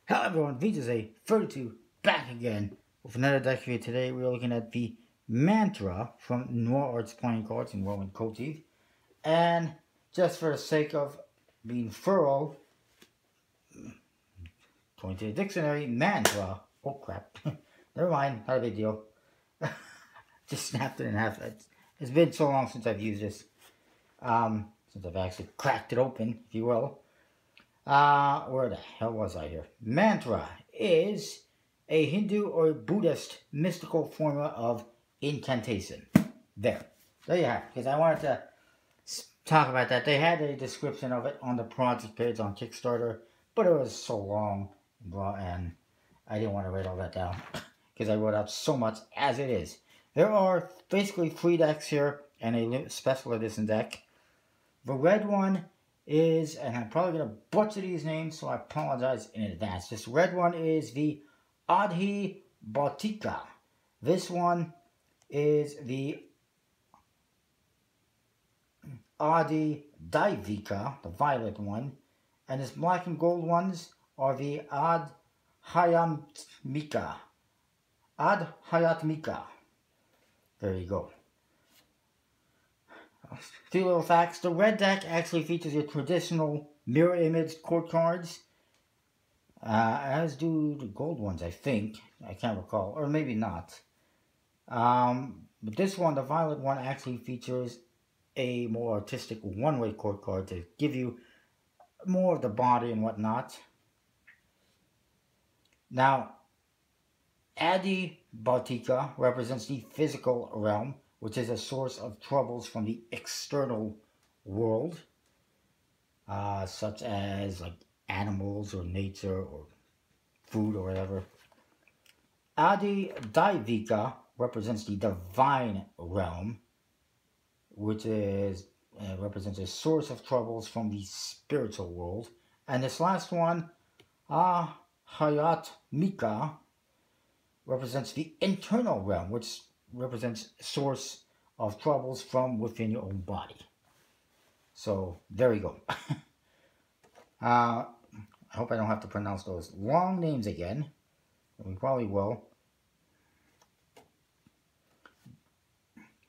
Hello everyone, VJZ32 back again with another deck here. Today we're looking at the Mantra from Noir Arts Playing Cards and Roman Kotiv. And just for the sake of being thorough, according to the dictionary, Mantra. Oh crap. Never mind, not a big deal. Just snapped it in half. It's been so long since I've used this. Since I've actually cracked it open, if you will. Where the hell was I here? Mantra is a Hindu or Buddhist mystical formula of incantation. There you have it. Because I wanted to talk about that. They had a description of it on the project page on Kickstarter, but it was so long and I didn't want to write all that down because I wrote out so much as it is. There are basically 3 decks here and a special edition deck. The red one is, and I'm probably going to butcher these names, so I apologize in advance. This red one is the Adhi Bautika. This one is the Adi Daivika, the violet one. And this black and gold ones are the Adhyatmika. Adhyatmika. There you go. A few little facts. The red deck actually features your traditional mirror image court cards, as do the gold ones, I think. I can't recall, or maybe not. But this one, the violet one, actually features a more artistic one-way court card to give you more of the body and whatnot. Now, Adi Bautika represents the physical realm, which is a source of troubles from the external world, such as like animals or nature or food or whatever. Adi Daivika represents the divine realm, which is represents a source of troubles from the spiritual world. And this last one, Hayatmika, represents the internal realm, which represents a source of troubles from within your own body. So there you go. I hope I don't have to pronounce those long names again. We probably will.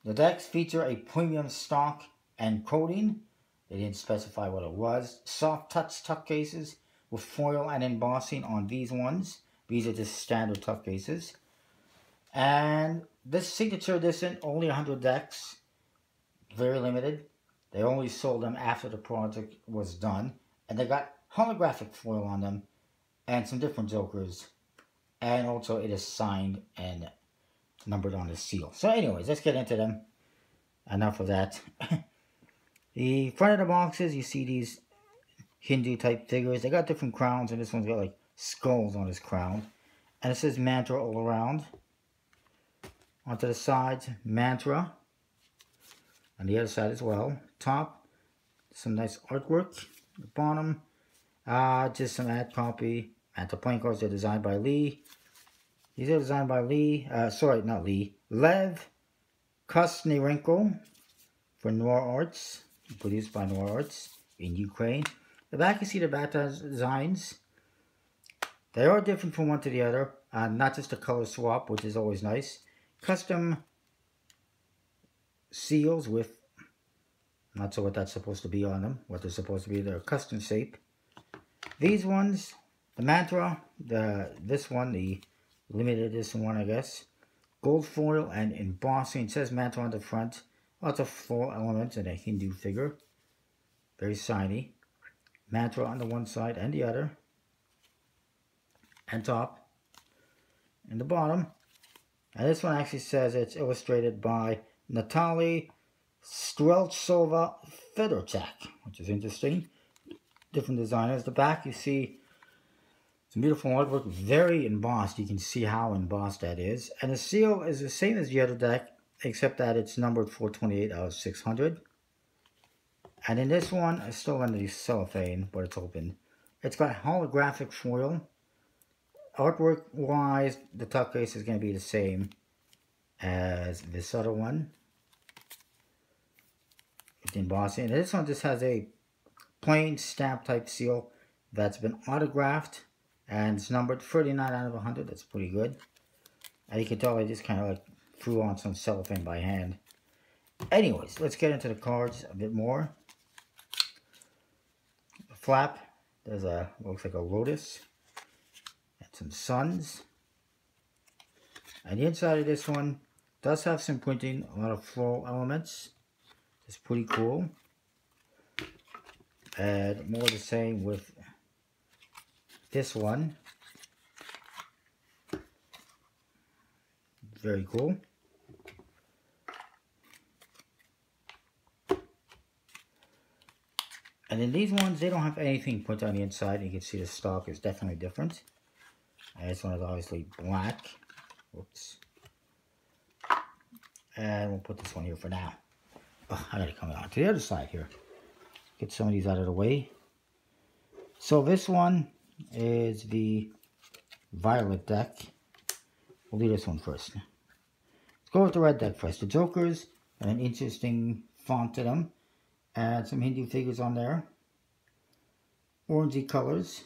The decks feature a premium stock and coating. They didn't specify what it was. Soft touch tuck cases with foil and embossing on these ones. These are just standard tuck cases. And this signature edition, only 100 decks, very limited. They only sold them after the project was done. And they got holographic foil on them and some different jokers. And also it is signed and numbered on the seal. So anyways, let's get into them. Enough of that. The front of the boxes, you see these Hindu type figures. They got different crowns, and this one's got like skulls on his crown. And it says Mantra all around. Onto the sides, Mantra. On the other side as well. Top, some nice artwork. The bottom, just some ad copy. Mantra playing cards are designed by Lee. These are designed by Lev Kosnirenko for Noir Arts. Produced by Noir Arts in Ukraine. The back, you see the back designs. They are different from one to the other. Not just a color swap, which is always nice. Custom seals with, not sure what that's supposed to be on them, what they're supposed to be, they're custom shape. These ones, the Mantra, this one, the limited edition one, I guess, gold foil and embossing. It says Mantra on the front, lots of floral elements and a Hindu figure, very shiny. Mantra on the one side and the other, and top, and the bottom. And this one actually says it's illustrated by Natalie Streltsova Fedorchak, which is interesting. Different designers. The back, you see some beautiful artwork, very embossed. You can see how embossed that is. And the seal is the same as the other deck, except that it's numbered 428 out of 600. And in this one, it's still under the cellophane, but it's open. It's got holographic foil. Artwork-wise, the tuck case is going to be the same as this other one. With the embossing. And this one just has a plain stamp type seal that's been autographed And it's numbered 39 out of 100. That's pretty good. And you can tell I just kind of like threw on some cellophane by hand. Anyways, let's get into the cards a bit more. The flap, there's a, looks like a lotus. And some suns. And the inside of this one does have some printing, a lot of floral elements. It's pretty cool. And more the same with this one. Very cool. And then these ones, they don't have anything put on the inside. You can see the stock is definitely different. And this one is obviously black. Whoops. And we'll put this one here for now. Oh, I gotta come on to the other side here. Get some of these out of the way. So this one is the violet deck. We'll do this one first. Let's go with the red deck first. The Jokers, and an interesting font to them. And some Hindu figures on there. Orangey colors.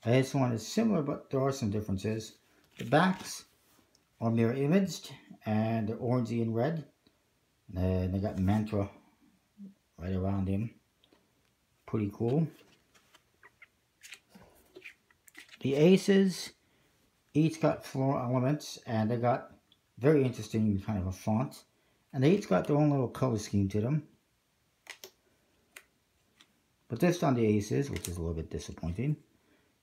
And this one is similar, but there are some differences. The backs are mirror imaged, and they're orangey and red. And they got mantra right around him. Pretty cool. The aces each got floral elements, and they got very interesting kind of a font. And they each got their own little color scheme to them. But just on the aces, which is a little bit disappointing.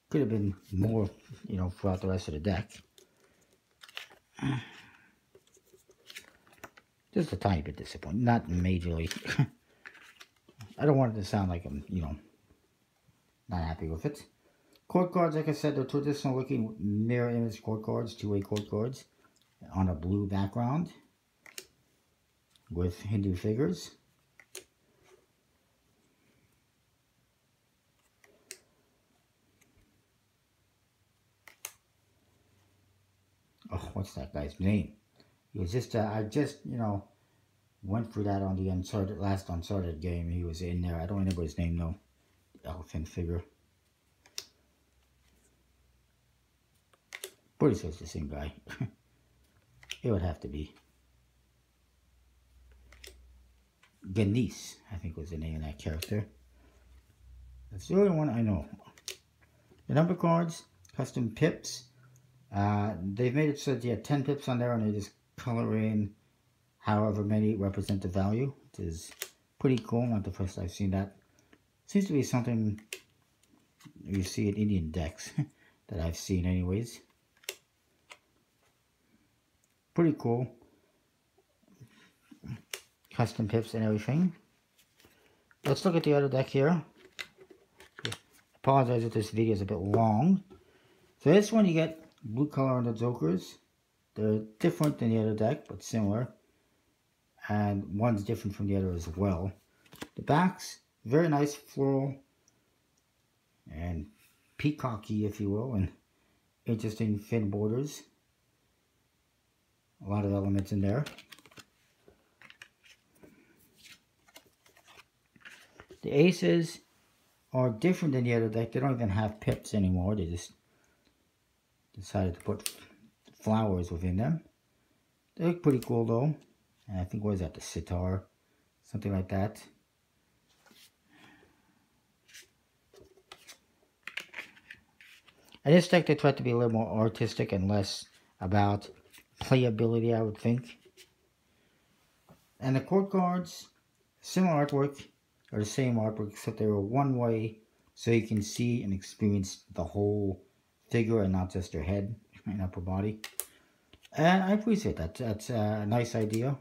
Could have been more, you know, throughout the rest of the deck. Just a tiny bit disappointing, not majorly. I don't want it to sound like I'm, you know, not happy with it. Court cards, like I said, they're traditional looking mirror image court cards, two-way court cards on a blue background with Hindu figures. Oh, what's that guy's name? He was just, I just, you know, went through that on the last Uncharted game. He was in there. I don't remember his name though. Elephant figure. Pretty sure it's the same guy. It would have to be. Ganesh, I think was the name of that character. That's the only one I know. The number cards, custom pips. They've made it so that you have 10 pips on there, and they just color in however many represent the value, which is pretty cool. Not the first I've seen that. Seems to be something you see in Indian decks that I've seen anyways. Pretty cool. Custom pips and everything. Let's look at the other deck here. Apologize if this video is a bit long. So this one you get blue color on the Jokers. They're different than the other deck, but similar. And one's different from the other as well. The backs, very nice floral and peacocky, if you will, and interesting fin borders. A lot of elements in there. The aces are different than the other deck. They don't even have pips anymore. They just decided to put flowers within them. They look pretty cool though. And I think, what is that, the sitar? Something like that. And this deck, they tried to be a little more artistic and less about playability, I would think. And the court cards, similar artwork, or the same artwork, except they were one way, so you can see and experience the whole figure and not just their head and upper body. And I appreciate that. That's a nice idea.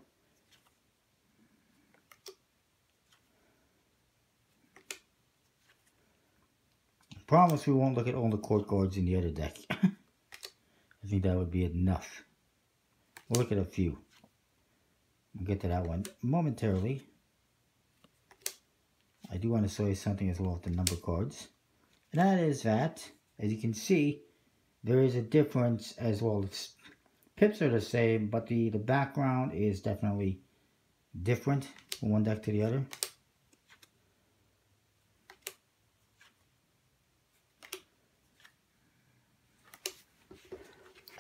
I promise we won't look at all the court cards in the other deck. I think that would be enough. We'll look at a few. We'll get to that one momentarily. I do want to show you something as well with the number cards. And that is that, as you can see, there is a difference as well. Pips are the same, but the background is definitely different from one deck to the other.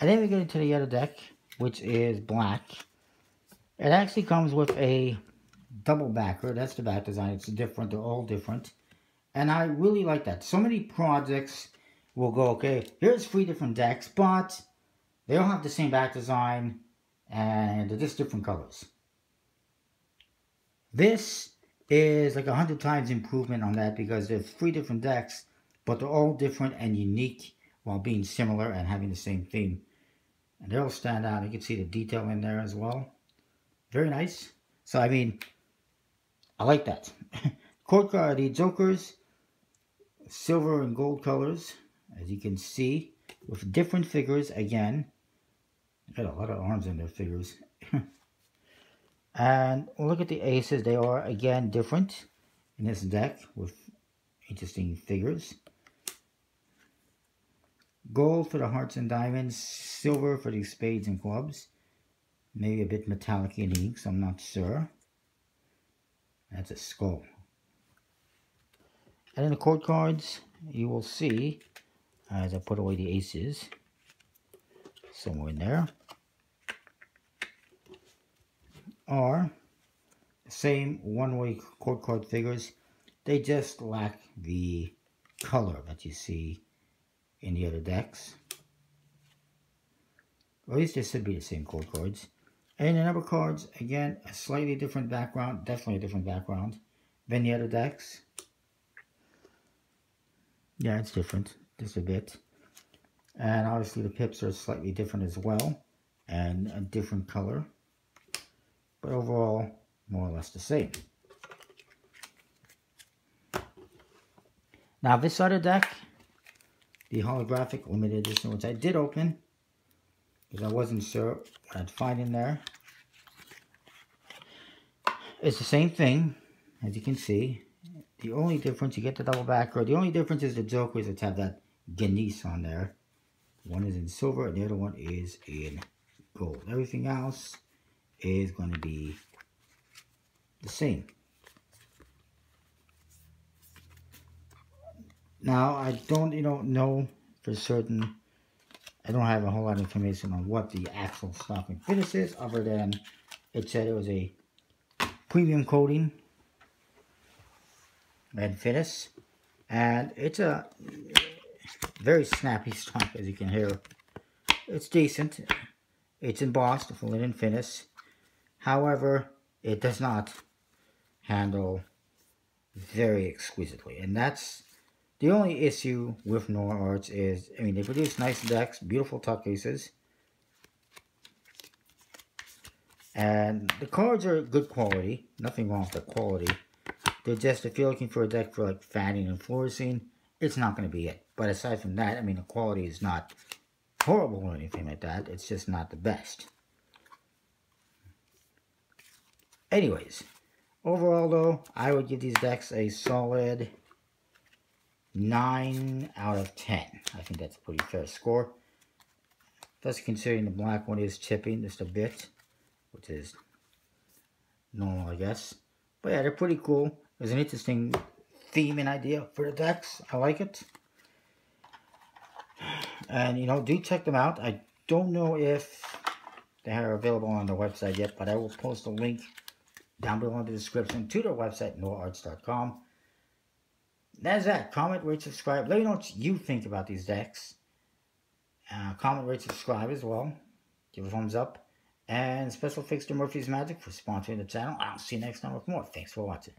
And then we get into the other deck, which is black. It actually comes with a double backer. That's the back design. It's different. They're all different. And I really like that. So many projects will go, okay, here's 3 different decks, but they all have the same back design and they're just different colors. This is like 100 times improvement on that because there's 3 different decks, but they're all different and unique while being similar and having the same theme. And they all stand out. You can see the detail in there as well. Very nice. So, I mean, I like that. The Jokers, silver and gold colors, as you can see, with different figures again. Got a lot of arms in their figures. And look at the aces. They are, again, different in this deck with interesting figures. Gold for the hearts and diamonds, silver for the spades and clubs. Maybe a bit metallic in the ink, so I'm not sure. That's a skull. And in the court cards, you will see, as I put away the aces, somewhere in there, are the same one-way court card figures. They just lack the color that you see in the other decks. Or at least they should be the same court cards. And the number cards, again, a slightly different background, definitely a different background than the other decks. Yeah, it's different, just a bit. And obviously the pips are slightly different as well, and a different color. But overall, more or less the same. Now this other deck, the holographic limited edition, which I did open, because I wasn't sure what I'd find in there. It's the same thing, as you can see. The only difference, you get the double backer. The only difference is the Jokers that have that Ganesh on there. One is in silver and the other one is in gold. Everything else is going to be the same. Now, I don't, know for certain. I don't have a whole lot of information on what the actual stock and finish is, other than it said it was a premium coating red finish, and it's a very snappy stock, as you can hear. It's decent. It's embossed with a linen finish. However, it does not handle very exquisitely, and that's the only issue with Noir Arts. Is, I mean, they produce nice decks, beautiful tuck cases, and the cards are good quality. Nothing wrong with the quality. They're just, if you're looking for a deck for like fanning and fluorescein, it's not going to be it. But aside from that, I mean, the quality is not horrible or anything like that. It's just not the best. Anyways, overall though, I would give these decks a solid 9 out of 10. I think that's a pretty fair score. Thus, considering the black one is chipping just a bit, which is normal, I guess. But yeah, they're pretty cool. There's an interesting theme and idea for the decks. I like it. And, do check them out. I don't know if they are available on their website yet, but I will post a link down below in the description to their website, noirarts.com. That's that. Comment, rate, subscribe. Let me know what you think about these decks. Comment, rate, subscribe as well. Give a thumbs up. And special thanks to Murphy's Magic for sponsoring the channel. I'll see you next time with more. Thanks for watching.